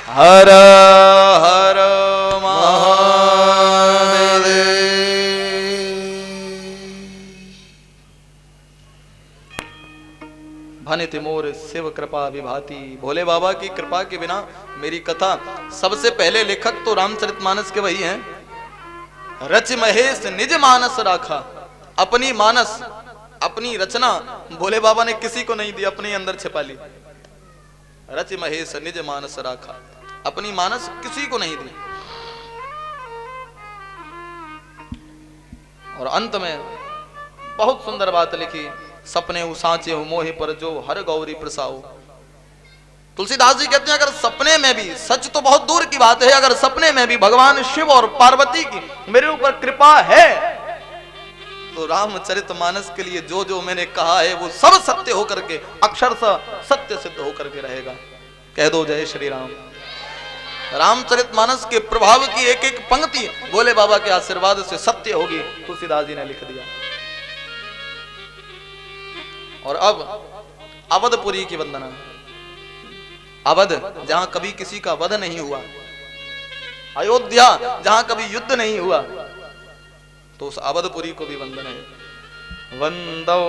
हर हर महादेव। भानिति मोर शिव कृपा विभाति। भोले बाबा की कृपा के बिना मेरी कथा, सबसे पहले लेखक तो रामचरितमानस के वही हैं। रच महेश निज मानस राखा। अपनी मानस, अपनी रचना भोले बाबा ने किसी को नहीं दी, अपने अंदर छिपा ली। रच महेश निज मानस राखा, अपनी मानस किसी को नहीं दी। और अंत में बहुत सुंदर बात लिखी, सपने साँचे हो मोहे पर जो हर गौरी प्रसाओ। तुलसीदास जी कहते हैं अगर सपने में भी, सच तो बहुत दूर की बात है, अगर सपने में भी भगवान शिव और पार्वती की मेरे ऊपर कृपा है तो रामचरितमानस के लिए जो जो मैंने कहा है वो सब सत्य होकर के, अक्षरशः सत्य सिद्ध होकर के रहेगा। कह दो जय श्री राम। रामचरितमानस के प्रभाव की एक एक पंक्ति भोले बाबा के आशीर्वाद से सत्य होगी, तुलसीदास जी ने लिख दिया। और अब अवधपुरी की वंदना। अवध जहां कभी किसी का वध नहीं हुआ, अयोध्या जहां कभी युद्ध नहीं हुआ, तो उस अवधपुरी को भी वंदन है। वंदो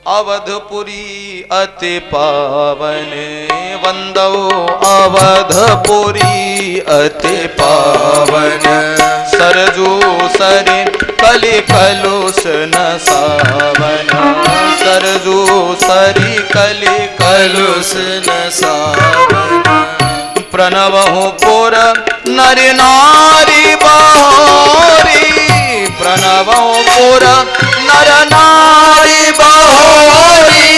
अवधपुरी अति पावन, वंदो अवधपुरी अति पावन। सरजू सरे कलि कलुष न सावन, सरजू सरी कलि कलुष न सावन। प्रणवहु पुर नर नारी बहोरी, प्रणवहु पुर नर नारी बहोरी।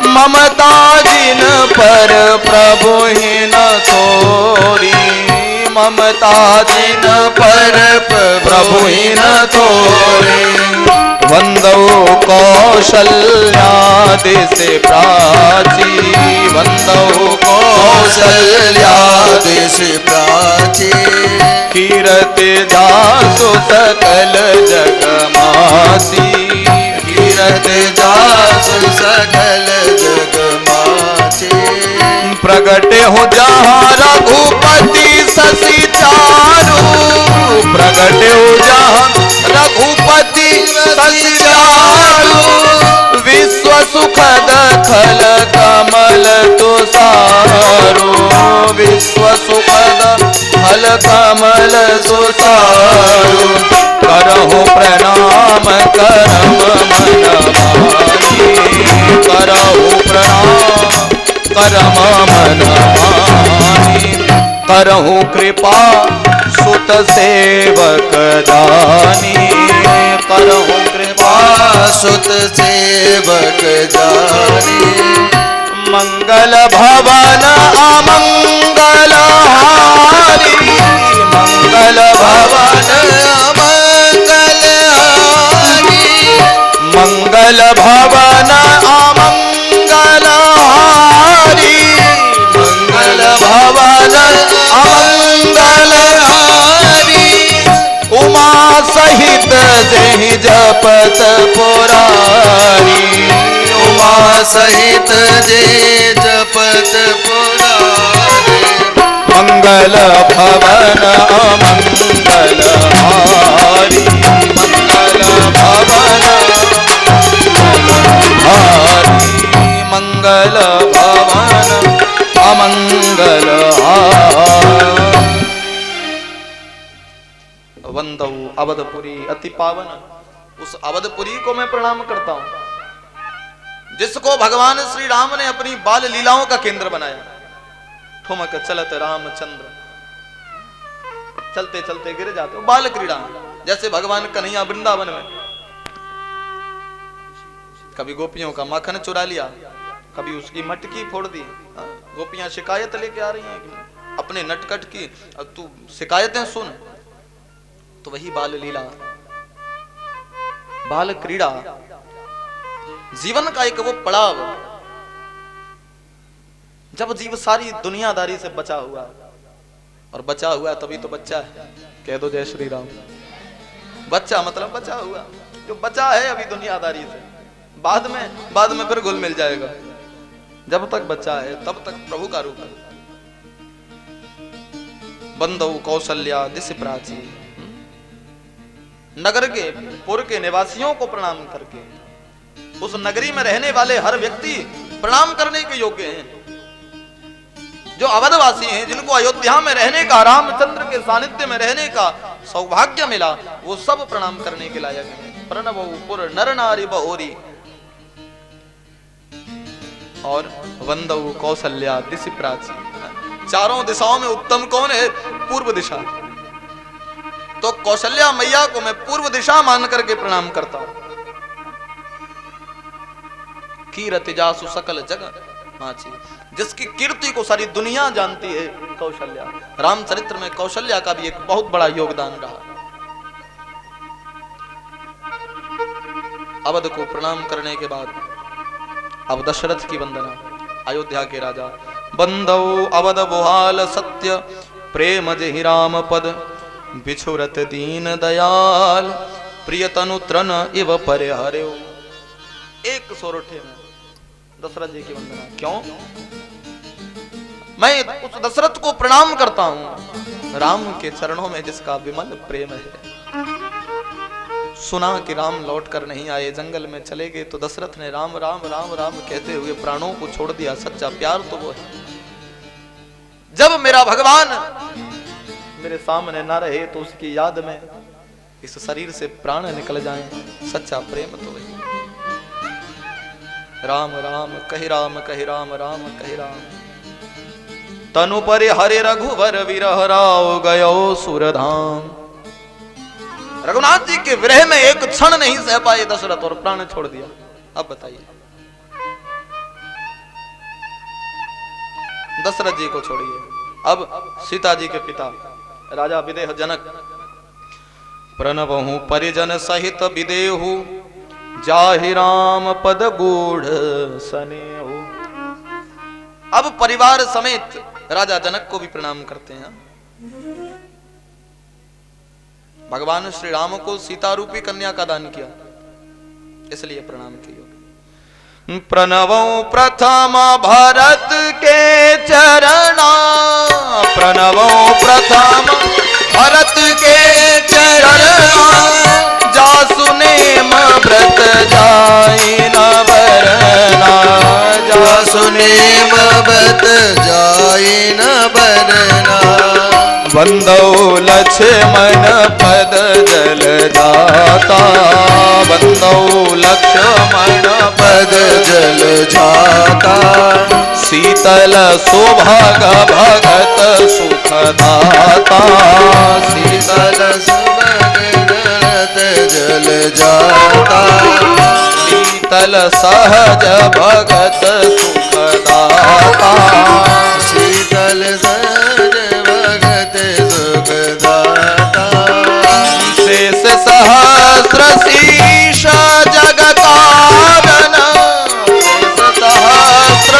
ममता जिन पर प्रभु ही न थोरी, ममता जिन पर प्रभु ही न थोरी। वंदो कौशल्यादिशि प्राची, वंदो कौशल्यादिशि प्राची। कीरति जासु सकल जगमासी, कीरति जासु सकल जगमासी। प्रगटे हो जहाँ रघुपति शशि चारु, प्रगटे हो जहाँ रघुपति शशि चारु। विश्व सुखद खल कमल तुषारो, विश्व सुखद खल कमल तुषारो। करहु प्रणाम करम मन मानी, करहु प्रणाम करम मन मानी। करहु कृपा सुत सेवक दानी, करहु कृपा सुत सेवक जानी। मंगल भवन अमंगल हारी, मंगल भवन अमंगल हारी। मंगल भवन अमंगल हारी, मंगल भवन अमंगल हारी। उमा सहित जहि जपत पुरारी, उमा सहित जे जपत पुरारी। मंगल भवन अमंगल हारी, मंगल भवन हारी। मंगल भवन अमंगल हारी। वंदो अवधपुरी अति पावन। उस अवधपुरी को मैं प्रणाम करता हूं जिसको भगवान श्री राम ने अपनी बाल लीलाओं का केंद्र बनाया। ठुमक चलत रामचंद्र, चलते चलते गिर जाते। बाल क्रीड़ा, जैसे भगवान कन्हैया वृंदावन में कभी गोपियों का माखन चुरा लिया, कभी उसकी मटकी फोड़ दी। गोपियां शिकायत लेके आ रही हैं अपने नटकट की, तू शिकायतें सुन। तो वही बाल लीला, बाल क्रीड़ा, जीवन का एक वो पड़ाव जब जीव सारी दुनियादारी से बचा हुआ, और बचा हुआ तभी तो बच्चा है। कह दो जय श्री राम। बच्चा मतलब बचा हुआ, जो बचा है अभी दुनियादारी से, बाद में फिर घुल मिल जाएगा। जब तक बच्चा है तब तक प्रभु का रूप है। बंदौ कौशल्या दिश प्राची। नगर के पुर के निवासियों को प्रणाम करके उस नगरी में रहने वाले हर व्यक्ति प्रणाम करने के योग्य हैं। जो अवधवासी हैं, जिनको अयोध्या में रहने का, रामचंद्र के सानिध्य में रहने का सौभाग्य मिला, वो सब प्रणाम करने के लायक हैं। प्रणव पुर नर नारी बहोरी और वंदौ कौशल्या दिशि प्राची। चारों दिशाओं में उत्तम कौन है? पूर्व दिशा। तो कौशल्या मैया को मैं पूर्व दिशा मान करके प्रणाम करता हूं। कीरति जासु सकल जगत माची, जिसकी कीर्ति को सारी दुनिया जानती है, कौशल्या। रामचरित्र में कौशल्या का भी एक बहुत बड़ा योगदान रहा। अवध को प्रणाम करने के बाद अब दशरथ की वंदना। अयोध्या के राजा बंदौ अवध बुहाल सत्य प्रेम जहि राम पद बिछुरत दीन दयाल प्रियतनु त्रन इव परिहर्यो। एक सोरठे में दशरथ जी की वंदना। क्यों? मैं उस दशरथ को प्रणाम करता हूं, राम के चरणों में जिसका विमल प्रेम है। सुना कि राम लौट कर नहीं आए, जंगल में चले गए, तो दशरथ ने राम राम राम राम कहते हुए प्राणों को छोड़ दिया। सच्चा प्यार तो वो है। जब मेरा भगवान मेरे सामने ना रहे तो उसकी याद में इस शरीर से प्राण निकल जाएं, सच्चा प्रेम तो वही। राम राम कहि राम कहि राम राम कहि राम तनु परि हरे रघुवर विरह राव गयो सुरधाम। रघुनाथ जी के विरह में एक क्षण नहीं सह पाए दशरथ और प्राण छोड़ दिया। अब बताइए, दशरथ जी को छोड़िए, अब सीता जी के पिता राजा विदेह जनक प्रणवहु परिजन सहित विदेहु जाहि राम पद गूढ़ सनेहु। अब परिवार समेत राजा जनक को भी प्रणाम करते हैं। भगवान श्री राम को सीता रूपी कन्या का दान किया, इसलिए प्रणाम किया। प्रणवो प्रथम भरत के चरणा, प्रणवो प्रथम भरत के चरणा, जासु नेम व्रत जाई न बरना, जासु नेम व्रत जाई न बरना। बंदौ लक्ष्मण पद जल जाता, बंदौ लक्ष्मण पद जल जाता, शीतल सुभग भगत सुख दाता, शीतल सुभग भगत जल जाता, शीतल सहज भगत सुख दाता, शीतल सहज भगत सुख दाता। शेष सहस्र शीश जग कारण, शेष सहस्र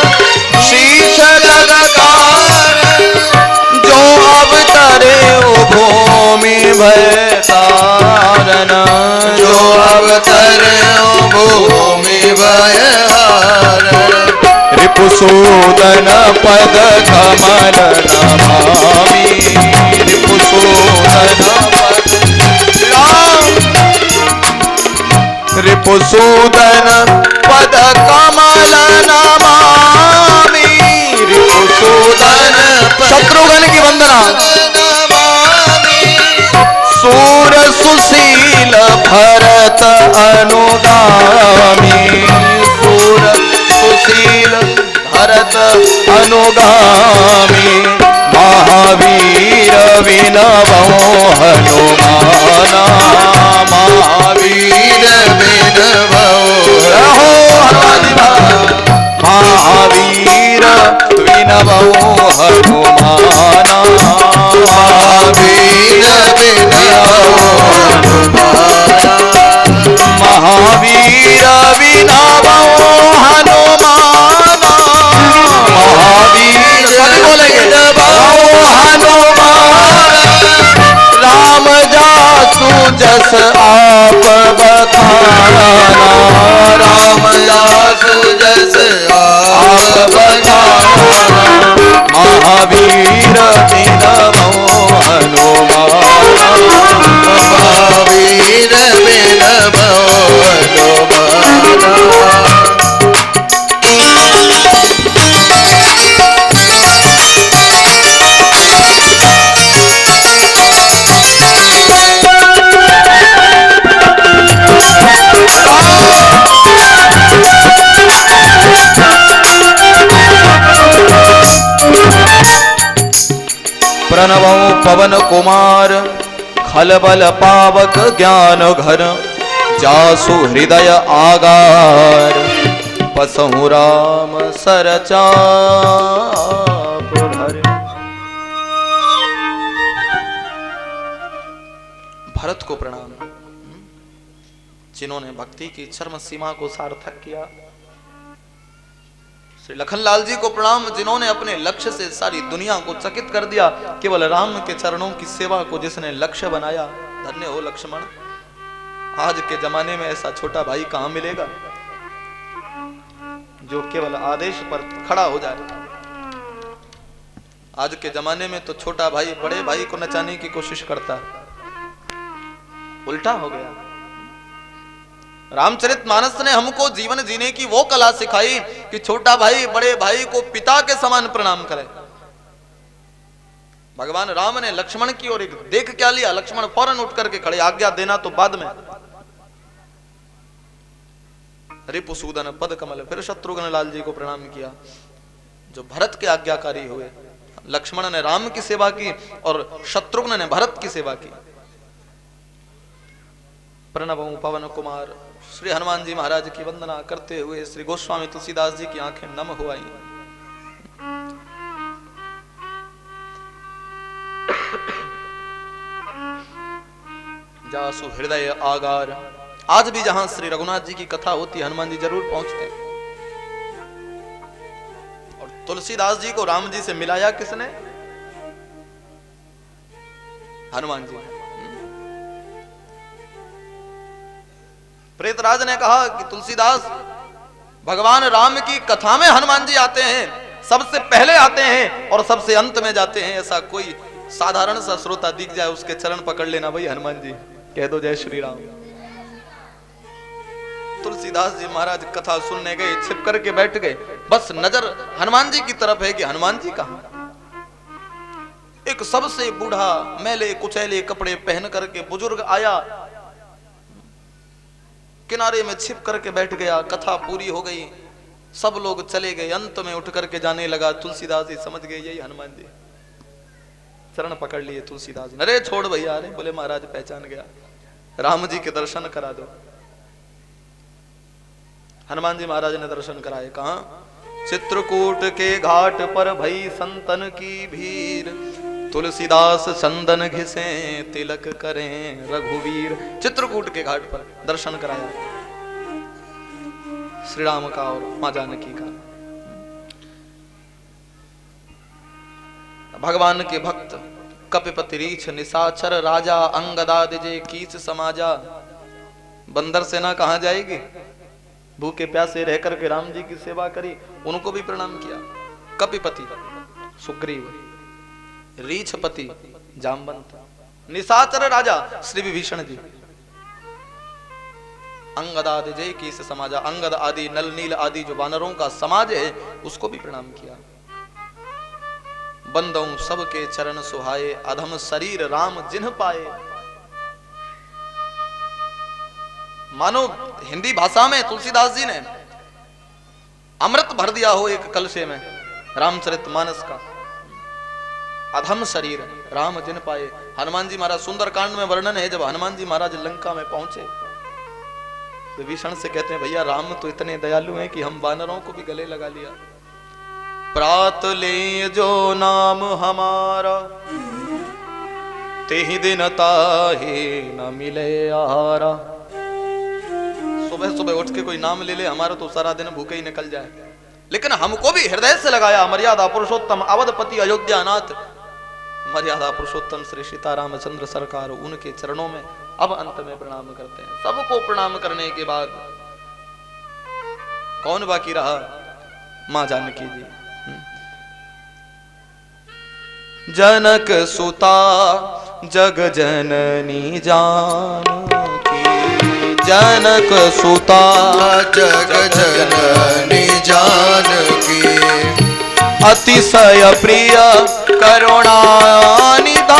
शीश जग कारण, जो अवतरे भूमि भय तारण, जो अवतरे भूमि भय हारण। रिपुसूदन पद कमल नमामि, रिपुसूदन पद रिपुसूदन पद कमल नमामि, रिपुसूदन शत्रुघ्न की वंदना। सूर सुशील भरत अनुगामी, सूर सुशील भरत अनुगामी, महावीर विनवो हनुमाना, महावीर विनवो महावीर विनवो हनुमाना, महावीर विनवो हनुमाना, महावीर विनवो हनुमाना, महावीर विनवो हनुमाना। राम जासु जस आप बखाना, राम जासु जस आप बखाना, महावीर विनवो प्रणवो पवन कुमार खलबल पावक ज्ञान घर जासु हृदय आगार पसहु राम सरचाप धर। भरत को प्रणाम, जिन्होंने भक्ति की चरम सीमा को सार्थक किया। श्री लखनलाल जी को प्रणाम, जिन्होंने अपने लक्ष्य से सारी दुनिया को चकित कर दिया। केवल राम के चरणों की सेवा को जिसने लक्ष्य बनाया, धन्य हो लक्ष्मण। आज के जमाने में ऐसा छोटा भाई कहां मिलेगा जो केवल आदेश पर खड़ा हो जाए। आज के जमाने में तो छोटा भाई बड़े भाई को नचाने की कोशिश करता है, उल्टा हो गया। रामचरितमानस ने हमको जीवन जीने की वो कला सिखाई कि छोटा भाई बड़े भाई को पिता के समान प्रणाम करे। भगवान राम ने लक्ष्मण की ओर एक देख क्या लिया, लक्ष्मण फौरन उठ करके खड़े, आज्ञा देना तो बाद में। रिपुसूदन पद कमल, फिर शत्रुघ्न लाल जी को प्रणाम किया जो भरत के आज्ञाकारी हुए। लक्ष्मण ने राम की सेवा की और शत्रुघ्न ने भरत की सेवा की। प्रणवों पवन कुमार, श्री हनुमान जी महाराज की वंदना करते हुए श्री गोस्वामी तुलसीदास जी की आंखें नम हो आई। जासु हृदय आगार। आज भी जहां श्री रघुनाथ जी की कथा होती है, हनुमान जी जरूर पहुंचते हैं। और तुलसीदास जी को राम जी से मिलाया किसने? हनुमान जी। प्रेतराज ने कहा कि तुलसीदास, भगवान राम की कथा में हनुमान जी आते हैं, सबसे पहले आते हैं और सबसे अंत में जाते हैं। ऐसा कोई साधारण सा श्रोता दिख जाए, उसके चरण पकड़ लेना, भाई हनुमान जी कह दो जय श्री राम। तुलसीदास जी महाराज कथा सुनने गए, छिप करके बैठ गए, बस नजर हनुमान जी की तरफ है कि हनुमान जी कहां। एक सबसे बूढ़ा मैले कुचैले कपड़े पहन करके बुजुर्ग आया, किनारे में छिप करके बैठ गया। कथा पूरी हो गई, सब लोग चले गए, अंत में उठ करके जाने लगा। तुलसीदास जी समझ गए यही हनुमान जी, चरण पकड़ लिए तुलसीदास जी। अरे छोड़ भैया, अरे बोले महाराज पहचान गया, राम जी के दर्शन करा दो। हनुमान जी महाराज ने दर्शन कराए। कहा? चित्रकूट के घाट पर भई संतन की भीड़, तुलसीदास चंदन घिसे तिलक करें रघुवीर। चित्रकूट के घाट पर दर्शन कराया श्री राम का और मां जानकी का। भगवान के भक्त कपिपति रीछ निशाचर राजा अंगदाद जे कीच समाजा। बंदर सेना कहां जाएगी? भूखे प्यासे रह करके राम जी की सेवा करी, उनको भी प्रणाम किया। कपिपति सुग्रीव, रीछपति जामवंत, निशाचर राजा श्री विभीषण जी, अंगदाद जय की समाजा। अंगद आदि नल नील आदि जो वानरों का समाज है, उसको भी प्रणाम किया। बंदों सबके चरण सुहाए, अधम शरीर राम जिन्ह पाए। मानो हिंदी भाषा में तुलसीदास जी ने अमृत भर दिया हो एक कलशे में रामचरितमानस का। अधम शरीर राम जिन पाए। हनुमान जी महाराज, सुंदरकांड में वर्णन है, जब हनुमान जी महाराज लंका में पहुंचे, विभीषण से कहते हैं भैया राम तो इतने दयालु हैं कि हम वानरों को भी गले लगा लिया। प्रात ले जो नाम हमारा, तेहि दिन ताहि न मिले आहारा। सुबह सुबह उठ के कोई नाम ले ले, हमारा तो सारा दिन भूखे ही निकल जाए। लेकिन हमको भी हृदय से लगाया। मर्यादा पुरुषोत्तम अवधपति अयोध्यानाथ, मर्यादा पुरुषोत्तम श्री सीतारामचंद्र सरकार, उनके चरणों में अब अंत में प्रणाम करते हैं। सबको प्रणाम करने के बाद कौन बाकी रहा? मां जानकी जी। जनक सुता जग जननी जानकी, जनक सुता जग जननी जानकी, अतिशय प्रिय करुणा निधान